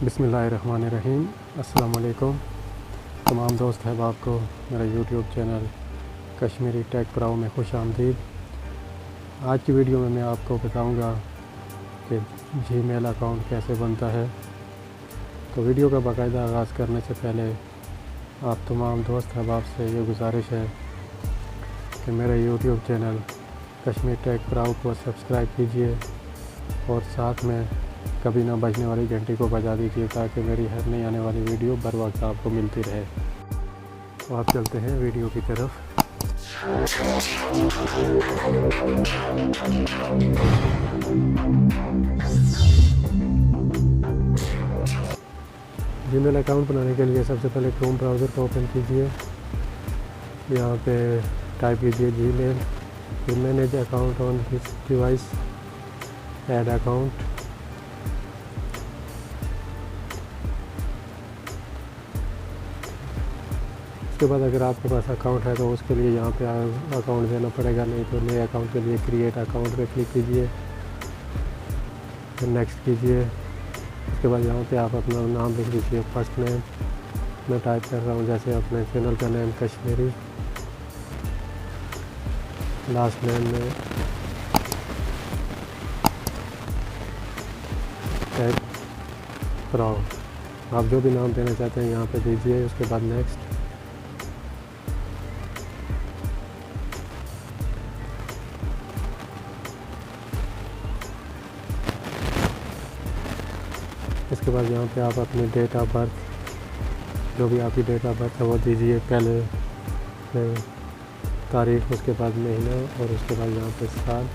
बिस्मिल्लाहिर्रहमानिर्रहीम। अस्सलाम वालेकुम तमाम दोस्त अहबाब को मेरा YouTube channel Kashmiri take pro में खुश आमदीद। आज की वीडियो में मैं आपको बताऊंगा कि जीमेल अकाउंट कैसे बनता है। तो वीडियो का बाकायदा आगाज़ करने से पहले आप तमाम दोस्त अहबाब से ये गुजारिश है कि मेरा YouTube channel Kashmir take pro को सब्सक्राइब कीजिए और साथ में कभी ना बजने वाली घंटी को बजा दीजिए ताकि मेरी हर नई आने वाली वीडियो बर वक्त आपको मिलती रहे। तो आप चलते हैं वीडियो की तरफ। जीमेल अकाउंट बनाने के लिए सबसे पहले क्रोम ब्राउज़र को ओपन कीजिए। यहाँ पे टाइप कीजिए जीमेल, फिर manage account on this device, add account. उसके बाद अगर आपके पास अकाउंट है तो उसके लिए यहाँ पे अकाउंट देना पड़ेगा, नहीं तो नए अकाउंट के लिए क्रिएट अकाउंट पे क्लिक कीजिए, फिर नेक्स्ट कीजिए। उसके बाद यहाँ पे आप अपना नाम लिख दीजिए। फर्स्ट नेम मैं टाइप कर रहा हूँ जैसे अपने चैनल का नेम कश्मीरी। लास्ट नेम में टेक प्रो, आप जो भी नाम देना चाहते हैं यहाँ पे दीजिए। उसके बाद नेक्स्ट। इसके बाद यहाँ पे आप अपनी डेट ऑफ बर्थ, जो भी आपकी डेट ऑफ बर्थ है वो दीजिए। पहले तारीख, उसके बाद महीना और उसके बाद यहाँ पे साल।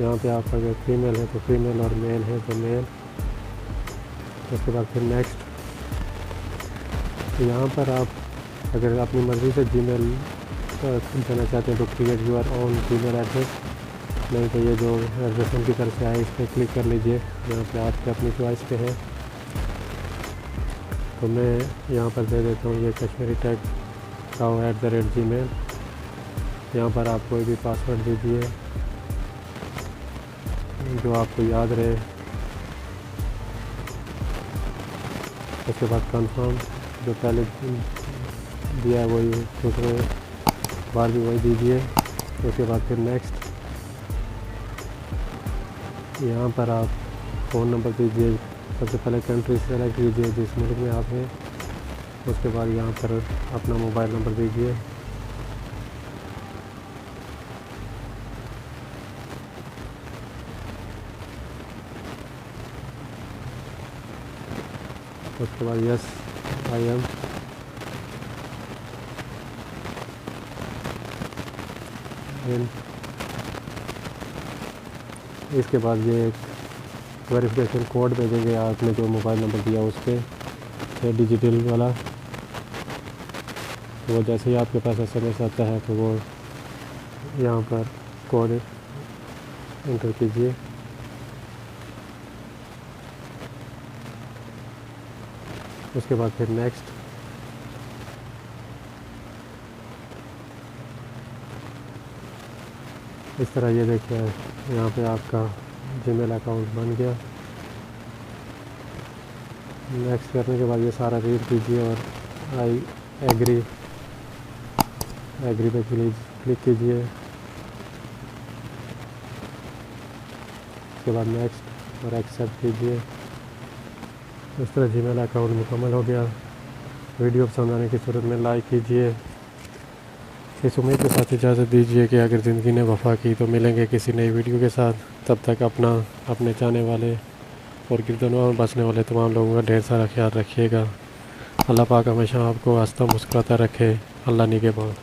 यहाँ पे आप अगर फीमेल है तो फीमेल और मेल है तो मेल। उसके बाद फिर नेक्स्ट। तो यहाँ पर आप अगर अपनी मर्ज़ी से जीमेल देना चाहते हैं तो create your own Gmail address, नहीं तो ये जो एड्रेस उनकी तरफ से आए इस पर क्लिक कर लीजिए। यहाँ पे आपके अपनी चॉइस पे है। तो मैं यहाँ पर दे देता हूँ ये कश्मीरी टेक प्रो @gmail। यहाँ पर आप कोई भी पासवर्ड दीजिए जो आपको याद रहे। उसके बाद कंफर्म, जो पहले दिया है वही दूसरे बार भी वही दीजिए। उसके बाद फिर नेक्स्ट। यहाँ पर आप फ़ोन नंबर दीजिए। सबसे पहले कंट्री सेलेक्ट कीजिए जिस मुल्क में आप हैं। उसके बाद यहाँ पर अपना मोबाइल नंबर दीजिए। उसके बाद यस आई एम। इसके बाद ये एक वेरिफिकेशन कोड भेजेंगे आपने जो मोबाइल नंबर दिया उस पर डिजिटल वाला। वो जैसे ही आपके पास SMS आता है तो वो यहाँ पर कोड एंटर कीजिए। उसके बाद फिर नेक्स्ट। इस तरह ये देखिए यहाँ पे आपका जीमेल अकाउंट बन गया। नेक्स्ट करने के बाद ये सारा रीड कीजिए और आई एग्री पे क्लिक कीजिए। उसके बाद नेक्स्ट और एक्सेप्ट कीजिए। इस तरह जीमेल अकाउंट मुकम्मल हो गया। वीडियो पसंद आने की सूरत में लाइक कीजिए। इस उम्मीद के साथ इजाज़त दीजिए कि अगर ज़िंदगी ने वफ़ा की तो मिलेंगे किसी नई वीडियो के साथ। तब तक अपना, अपने चाहने वाले और गिरदनों में बसने वाले तमाम लोगों का ढेर सारा ख्याल रखिएगा। अल्लाह पाक हमेशा आपको हंसता मुस्कुराता रखे। अल्लाह निगहबान।